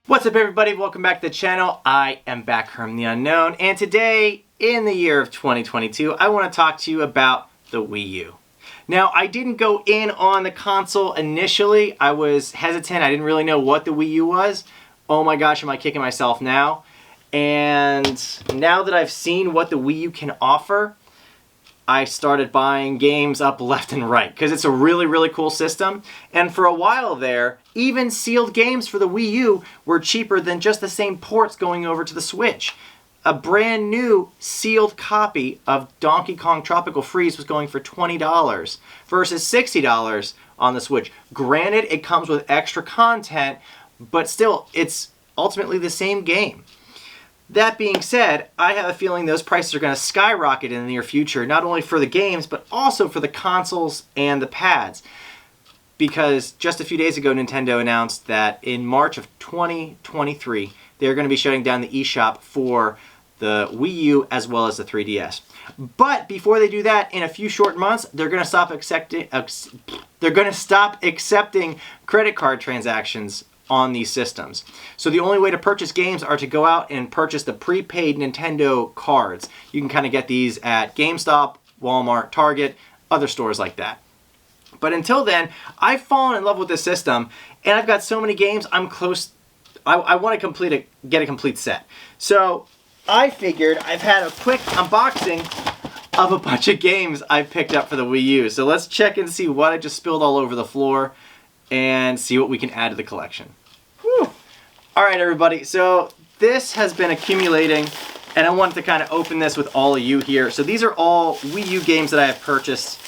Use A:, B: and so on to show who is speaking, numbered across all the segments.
A: What's up everybody, welcome back to the channel. I am back from the unknown, and today in the year of 2022 I want to talk to you about the Wii U. Now, I didn't go in on the console initially. I was hesitant. I didn't really know what the Wii U was. Oh my gosh, am I kicking myself now? And now that I've seen what the Wii U can offer, I started buying games up left and right because it's a really cool system. And for a while there, even sealed games for the Wii U were cheaper than just the same ports going over to the Switch. A brand new sealed copy of Donkey Kong Tropical Freeze was going for $20 versus $60 on the Switch. Granted, it comes with extra content, but still, it's ultimately the same game. That being said, I have a feeling those prices are going to skyrocket in the near future, not only for the games, but also for the consoles and the pads. Because just a few days ago, Nintendo announced that in March of 2023, they're going to be shutting down the eShop for the Wii U as well as the 3DS. But before they do that, in a few short months, they're going to stop accepting credit card transactions on these systems. So the only way to purchase games are to go out and purchase the prepaid Nintendo cards. You can kind of get these at GameStop, Walmart, Target, other stores like that. But until then, I've fallen in love with this system, and I've got so many games, I'm close. I want to get a complete set. So I figured I've had a quick unboxing of a bunch of games I've picked up for the Wii U. So let's check and see what I just spilled all over the floor and see what we can add to the collection. Whew. All right, everybody, so this has been accumulating, and I wanted to kind of open this with all of you here. So these are all Wii U games that I have purchased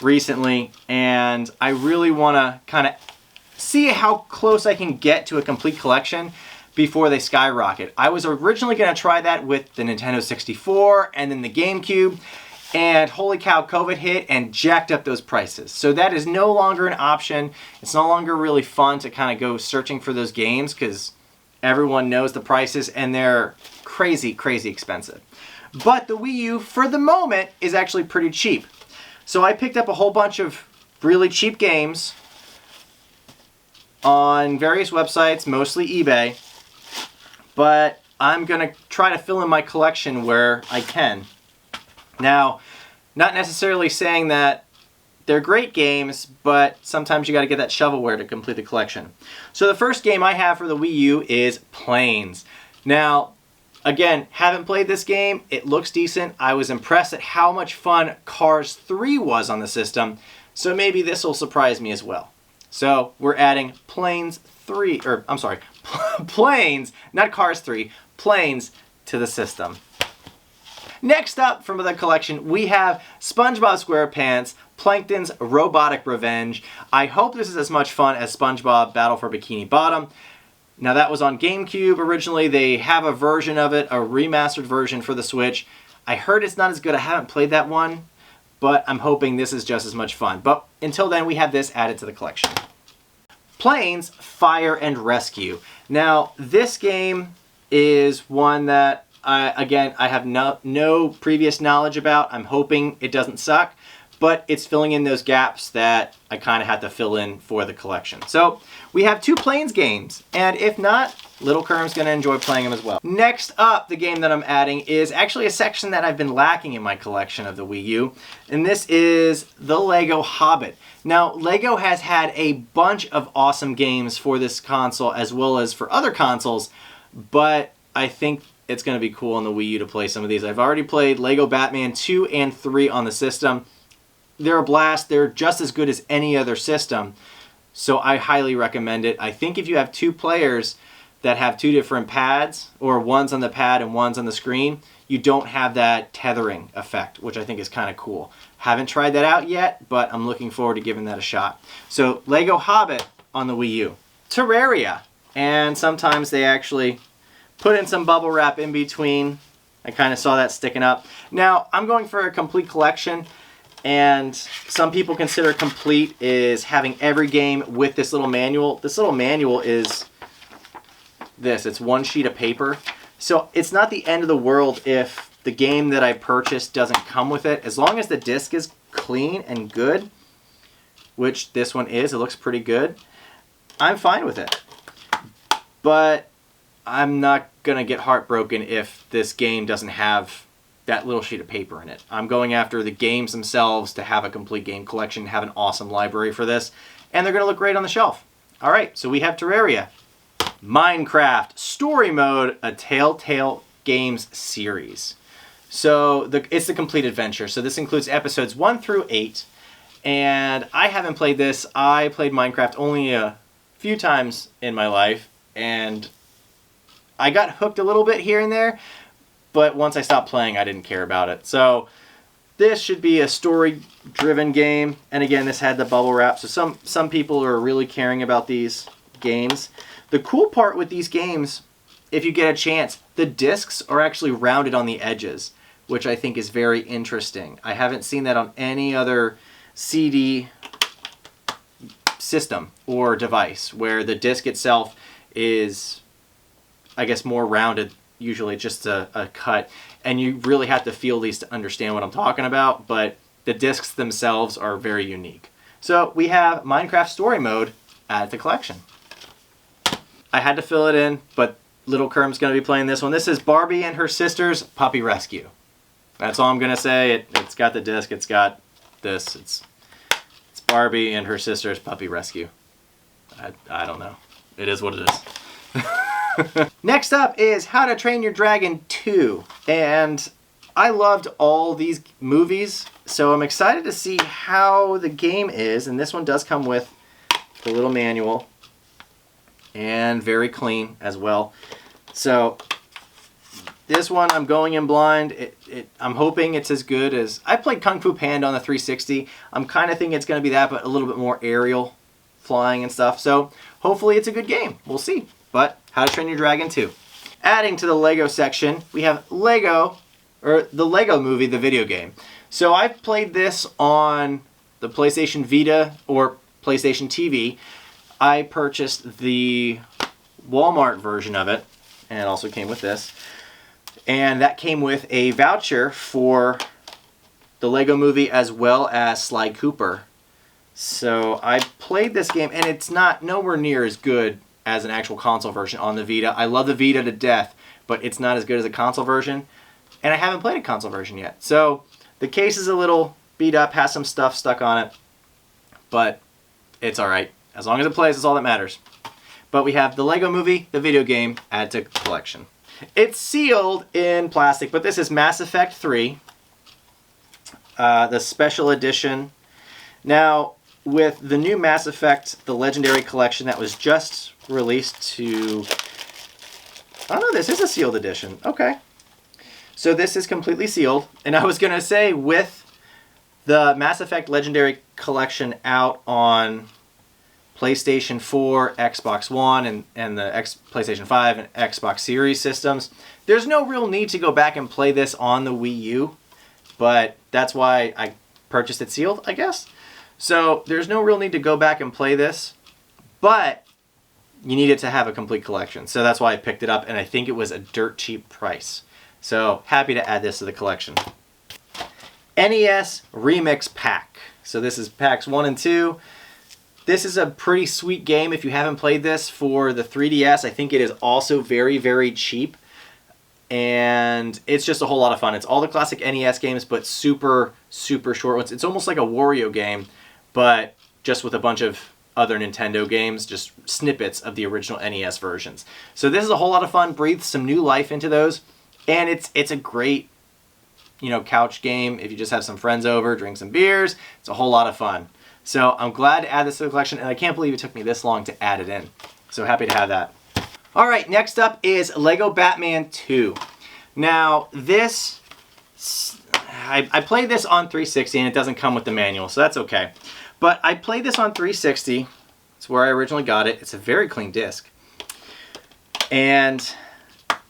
A: recently, and I really want to kind of see how close I can get to a complete collection before they skyrocket. I was originally going to try that with the Nintendo 64 and then the GameCube, and holy cow, COVID hit and jacked up those prices. So that is no longer an option. It's no longer really fun to kind of go searching for those games because everyone knows the prices and they're crazy expensive. But the Wii U, for the moment, is actually pretty cheap. So I picked up a whole bunch of really cheap games on various websites, mostly eBay. But I'm going to try to fill in my collection where I can. Now, not necessarily saying that they're great games, but sometimes you got to get that shovelware to complete the collection. So the first game I have for the Wii U is Planes. Now, again, haven't played this game. It looks decent. I was impressed at how much fun Cars 3 was on the system, so maybe this will surprise me as well. So we're adding Planes, not Cars 3, Planes to the system. Next up from the collection, we have SpongeBob SquarePants, Plankton's Robotic Revenge. I hope this is as much fun as SpongeBob Battle for Bikini Bottom. Now that was on GameCube originally. They have a version of it, a remastered version for the Switch. I heard it's not as good. I haven't played that one, but I'm hoping this is just as much fun. But until then, we have this added to the collection. Planes, Fire and Rescue. Now, this game is one that I have no previous knowledge about. I'm hoping it doesn't suck, but it's filling in those gaps that I kind of had to fill in for the collection. So we have two Planes games, and if not, Little Kerm's going to enjoy playing them as well. Next up, the game that I'm adding is actually a section that I've been lacking in my collection of the Wii U, and this is the Lego Hobbit. Now, Lego has had a bunch of awesome games for this console as well as for other consoles, but I think it's going to be cool on the Wii U to play some of these. I've already played Lego Batman 2 and 3 on the system. They're a blast. They're just as good as any other system, so I highly recommend it. I think if you have two players that have two different pads, or one's on the pad and one's on the screen, you don't have that tethering effect, which I think is kind of cool. Haven't tried that out yet, but I'm looking forward to giving that a shot. So Lego Hobbit on the Wii U. Terraria, and sometimes they actually put in some bubble wrap in between. I kind of saw that sticking up. Now, I'm going for a complete collection, and some people consider complete is having every game with this little manual. This little manual is this. It's one sheet of paper. So it's not the end of the world if the game that I purchased doesn't come with it. As long as the disc is clean and good, which this one is, it looks pretty good, I'm fine with it. but I'm not going to get heartbroken if this game doesn't have that little sheet of paper in it. I'm going after the games themselves to have a complete game collection, have an awesome library for this, and they're going to look great on the shelf. All right, so we have Terraria, Minecraft, Story Mode, a Telltale Games series. So it's the complete adventure. So this includes episodes 1 through 8, and I haven't played this. I played Minecraft only a few times in my life, and I got hooked a little bit here and there, but once I stopped playing, I didn't care about it. So this should be a story-driven game. And again, this had the bubble wrap, so some people are really caring about these games. The cool part with these games, if you get a chance, the discs are actually rounded on the edges, which I think is very interesting. I haven't seen that on any other CD system or device, where the disc itself is, I guess, more rounded. Usually just a cut, and you really have to feel these to understand what I'm talking about, but the discs themselves are very unique. So we have Minecraft Story Mode added to collection. I had to fill it in, but Little Kerm's going to be playing this one. This is Barbie and Her Sisters Puppy Rescue. That's all I'm going to say. It's got the disc, it's got this. It's Barbie and Her Sisters Puppy Rescue. I don't know. It is what it is. Next up is How to Train Your Dragon 2, and I loved all these movies, so I'm excited to see how the game is, and this one does come with the little manual, and very clean as well. So this one I'm going in blind. I'm hoping it's as good as... I played Kung Fu Panda on the 360. I'm kind of thinking it's going to be that, but a little bit more aerial flying and stuff, so hopefully it's a good game. We'll see. But How to Train Your Dragon 2. Adding to the Lego section, we have Lego, or the Lego Movie, the video game. So I've played this on the PlayStation Vita or PlayStation TV. I purchased the Walmart version of it, and it also came with this. And that came with a voucher for the Lego Movie as well as Sly Cooper. So I played this game, and it's not nowhere near as good as an actual console version on the Vita. I love the Vita to death, but it's not as good as a console version, and I haven't played a console version yet. So the case is a little beat up, has some stuff stuck on it, but it's alright. As long as it plays, that's all that matters. But we have the Lego Movie, the video game, add to collection. It's sealed in plastic, but this is Mass Effect 3, the special edition. Now, with the new Mass Effect, the Legendary Collection that was just released to... Oh no, this is a sealed edition. Okay. So this is completely sealed. And I was going to say, with the Mass Effect Legendary Collection out on PlayStation 4, Xbox One, and the PlayStation 5 and Xbox Series systems, there's no real need to go back and play this on the Wii U. But that's why I purchased it sealed, I guess. So there's no real need to go back and play this, but you need it to have a complete collection. So that's why I picked it up, and I think it was a dirt cheap price. So happy to add this to the collection. NES Remix Pack. So this is packs 1 and 2. This is a pretty sweet game if you haven't played this for the 3DS. I think it is also very, very cheap. And it's just a whole lot of fun. It's all the classic NES games, but super, super short ones. It's almost like a Wario game, but just with a bunch of other Nintendo games, just snippets of the original NES versions. So this is a whole lot of fun, breathes some new life into those, and it's a great, couch game if you just have some friends over, drink some beers. It's a whole lot of fun. So I'm glad to add this to the collection, and I can't believe it took me this long to add it in. So happy to have that. All right, next up is Lego Batman 2. Now this, I played this on 360, and it doesn't come with the manual, so that's okay. But I played this on 360. It's where I originally got it. It's a very clean disc. And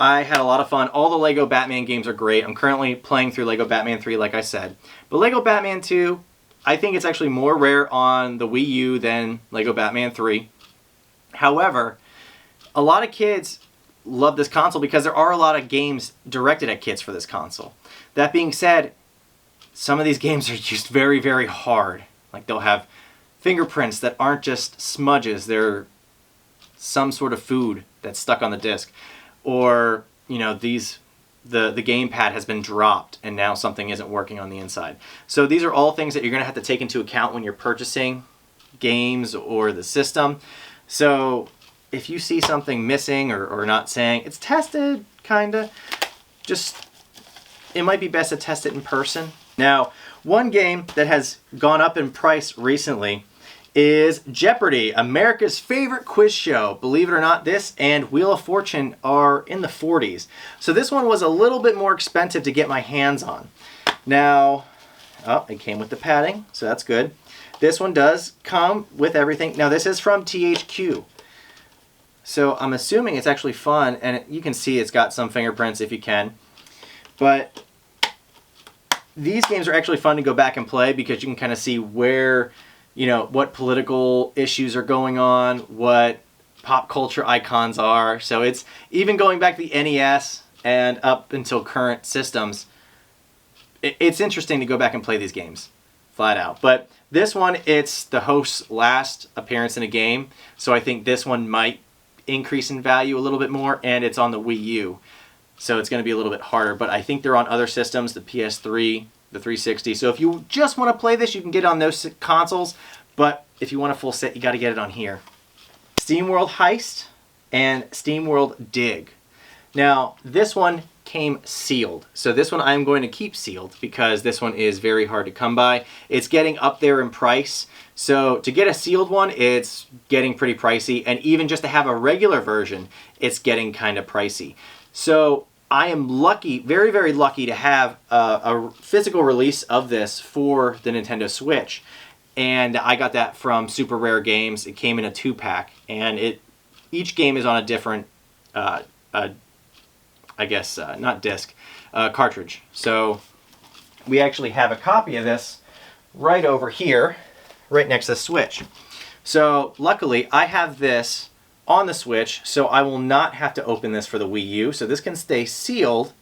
A: I had a lot of fun. All the Lego Batman games are great. I'm currently playing through Lego Batman 3, like I said. But Lego Batman 2, I think it's actually more rare on the Wii U than Lego Batman 3. However, a lot of kids love this console because there are a lot of games directed at kids for this console. That being said, some of these games are just very, very hard. Like they'll have fingerprints that aren't just smudges, they're some sort of food that's stuck on the disc, or you know, the gamepad has been dropped and now something isn't working on the inside. So these are all things that you're going to have to take into account when you're purchasing games or the system. So if you see something missing or not saying it's tested, kinda, just it might be best to test it in person. Now, one game that has gone up in price recently is Jeopardy, America's favorite quiz show. Believe it or not, this and Wheel of Fortune are in the 40s. So this one was a little bit more expensive to get my hands on. Now, oh, it came with the padding, so that's good. This one does come with everything. Now this is from THQ. So I'm assuming it's actually fun, and you can see it's got some fingerprints if you can. But these games are actually fun to go back and play because you can kind of see where, you know, what political issues are going on, what pop culture icons are. So it's even going back to the NES and up until current systems. It's interesting to go back and play these games, flat out. But this one, it's the host's last appearance in a game, so I think this one might increase in value a little bit more, and it's on the Wii U, so it's going to be a little bit harder. But I think they're on other systems, the PS3, the 360. So if you just want to play this, you can get it on those consoles, but if you want a full set, you got to get it on here. SteamWorld Heist and SteamWorld Dig. Now, this one came sealed. So this one I'm going to keep sealed because this one is very hard to come by. It's getting up there in price. So to get a sealed one, it's getting pretty pricey. And even just to have a regular version, it's getting kind of pricey. So I am lucky, very, very lucky to have a physical release of this for the Nintendo Switch. And I got that from Super Rare Games. It came in a 2-pack. And each game is on a different I guess, not disc, cartridge. So we actually have a copy of this right over here, right next to the Switch. So luckily I have this on the Switch, so I will not have to open this for the Wii U. So this can stay sealed,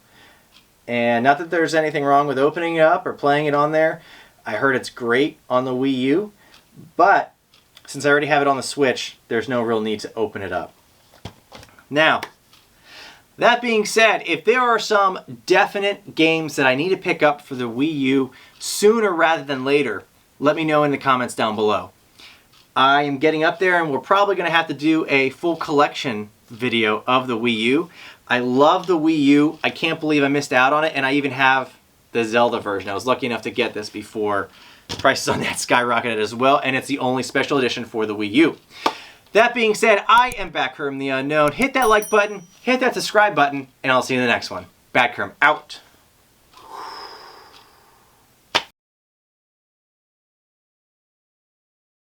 A: and not that there's anything wrong with opening it up or playing it on there. I heard it's great on the Wii U, but since I already have it on the Switch, there's no real need to open it up. Now, that being said, if there are some definite games that I need to pick up for the Wii U sooner rather than later, let me know in the comments down below. I am getting up there, and we're probably going to have to do a full collection video of the Wii U. I love the Wii U. I can't believe I missed out on it, and I even have the Zelda version. I was lucky enough to get this before prices on that skyrocketed as well, and it's the only special edition for the Wii U. That being said, I am Backherm the Unknown. Hit that like button, hit that subscribe button, and I'll see you in the next one. Backherm out.